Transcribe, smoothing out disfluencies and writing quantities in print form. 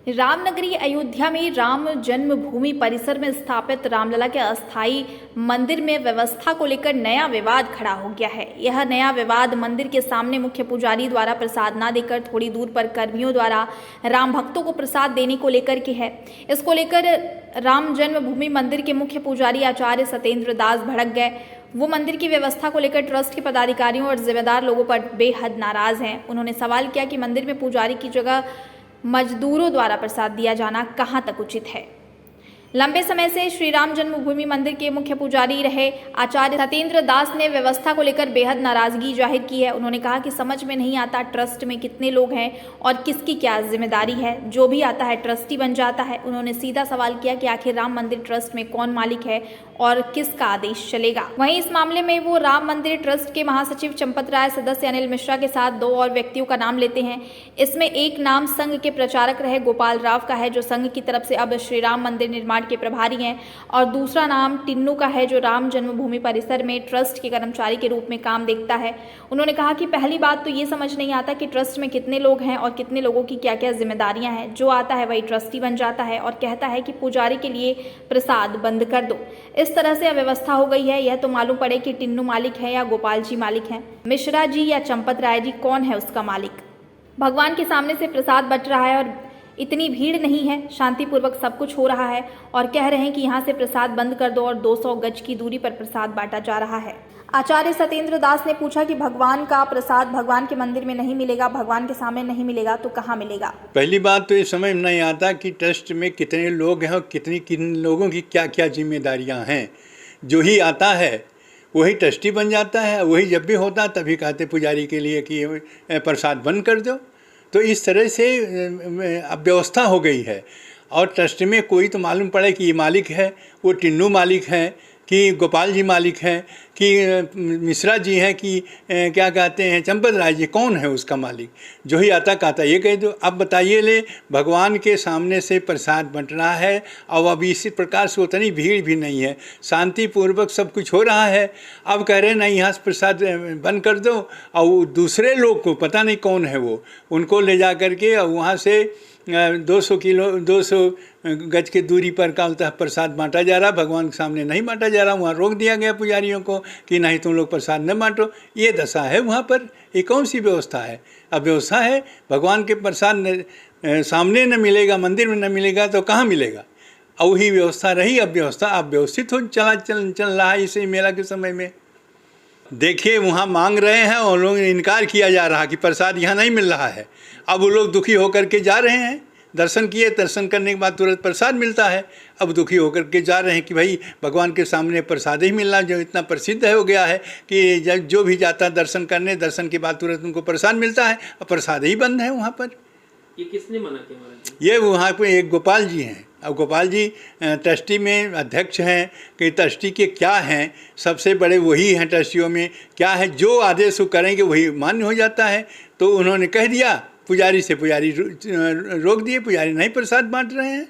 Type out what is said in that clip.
रामनगरी अयोध्या में राम जन्मभूमि परिसर में स्थापित रामलला के अस्थायी मंदिर में व्यवस्था को लेकर नया विवाद खड़ा हो गया है। यह नया विवाद मंदिर के सामने मुख्य पुजारी द्वारा प्रसाद न देकर थोड़ी दूर पर कर्मियों द्वारा राम भक्तों को प्रसाद देने को लेकर के है। इसको लेकर राम जन्मभूमि मंदिर के मुख्य पुजारी आचार्य सत्येंद्र दास भड़क गए। वो मंदिर की व्यवस्था को लेकर ट्रस्ट के पदाधिकारियों और जिम्मेदार लोगों पर बेहद नाराज हैं। उन्होंने सवाल किया कि मंदिर में पुजारी की जगह मजदूरों द्वारा प्रसाद दिया जाना कहां तक उचित है। लंबे समय से श्री राम जन्मभूमि मंदिर के मुख्य पुजारी रहे आचार्य सत्येंद्र दास ने व्यवस्था को लेकर बेहद नाराजगी जाहिर की है। उन्होंने कहा कि समझ में नहीं आता ट्रस्ट में कितने लोग हैं और किसकी क्या जिम्मेदारी है। जो भी आता है ट्रस्टी बन जाता है। उन्होंने सीधा सवाल किया कि आखिर राम मंदिर ट्रस्ट में कौन मालिक है और किसका आदेश चलेगा। वहीं इस मामले में वो राम मंदिर ट्रस्ट के महासचिव चंपत राय, सदस्य अनिल मिश्रा के साथ दो और व्यक्तियों का नाम लेते हैं। इसमें एक नाम संघ के प्रचारक रहे गोपाल राव का है, जो संघ की तरफ से अब श्री राम मंदिर निर्माण के प्रभारी हैं, और दूसरा नाम टिन्नू का है, जो राम जन्मभूमि परिसर में ट्रस्ट के कर्मचारी के रूप में काम देखता है। उन्होंने कहा कि पहली बात तो ये समझ नहीं आता कि ट्रस्ट में कितने लोग हैं और कितने लोगों की क्या क्या जिम्मेदारियां हैं। जो आता है वही ट्रस्टी बन जाता है और कहता है कि पुजारी के लिए प्रसाद बंद कर दो। इस तरह से अव्यवस्था हो गई है। यह तो मालूम पड़े कि टिन्नू मालिक है या गोपाल जी मालिक हैं, मिश्रा जी या चंपत राय जी, कौन है उसका मालिक। भगवान के सामने से प्रसाद बट रहा है और इतनी भीड़ नहीं है, शांतिपूर्वक सब कुछ हो रहा है और कह रहे हैं कि यहाँ से प्रसाद बंद कर दो और 200 गज की दूरी पर प्रसाद बांटा जा रहा है। आचार्य सत्येंद्र दास ने पूछा कि भगवान का प्रसाद भगवान के मंदिर में नहीं मिलेगा, भगवान के सामने नहीं मिलेगा तो कहाँ मिलेगा। पहली बात तो ये समझ नहीं आता कि ट्रस्ट में कितने लोग हैं और किन लोगों की क्या क्या जिम्मेदारियाँ हैं। जो ही आता है वही ट्रस्टी बन जाता है। वही जब भी होता तभी कहते पुजारी के लिए कि प्रसाद बंद कर दो। तो इस तरह से अव्यवस्था हो गई है। और ट्रस्ट में कोई तो मालूम पड़े कि ये मालिक है, वो टिन्नू मालिक हैं कि गोपाल जी मालिक हैं कि मिश्रा जी हैं कि क्या कहते हैं चंपत राय जी, कौन है उसका मालिक। जो ही आता कहता ये कह दो। अब बताइए ले, भगवान के सामने से प्रसाद बंट रहा है और अब इसी प्रकार से उतनी भीड़ भी नहीं है, शांतिपूर्वक सब कुछ हो रहा है। अब कह रहे नहीं यहाँ से प्रसाद बंद कर दो और दूसरे लोग को पता नहीं कौन है वो, उनको ले जा करके और वहाँ से 200 गज के दूरी पर का होता है प्रसाद बांटा जा रहा। भगवान के सामने नहीं बांटा जा रहा। वहाँ रोक दिया गया पुजारियों को कि नहीं तुम लोग प्रसाद न बांटो। ये दशा है वहाँ पर। ये कौन सी व्यवस्था है। अब व्यवस्था है भगवान के प्रसाद सामने न मिलेगा, मंदिर में न मिलेगा तो कहाँ मिलेगा। और वही व्यवस्था रही। अब व्यवस्था अब व्यवस्थित हो चल रहा है इसे मेला के समय में। देखिए वहाँ मांग रहे हैं और लोग इनकार किया जा रहा कि प्रसाद यहाँ नहीं मिल रहा है। अब वो लोग दुखी होकर के जा रहे हैं। दर्शन किए, दर्शन करने के बाद तुरंत प्रसाद मिलता है। अब दुखी होकर के जा रहे हैं कि भाई भगवान के सामने प्रसाद ही मिलना जो इतना प्रसिद्ध है हो गया है कि जो भी जाता है दर्शन करने, दर्शन के बाद तुरंत उनको प्रसाद मिलता है और प्रसाद ही बंद है वहाँ पर। ये किसने मना किया महाराज? ये वहाँ पर एक गोपाल जी हैं। अब गोपाल जी ट्रस्टी में अध्यक्ष हैं कि ट्रस्टी के क्या हैं, सबसे बड़े वही हैं ट्रस्टियों में। क्या है जो आदेश वो करेंगे वही मान्य हो जाता है। तो उन्होंने कह दिया पुजारी से, पुजारी रोक दिए, पुजारी नहीं प्रसाद बांट रहे हैं।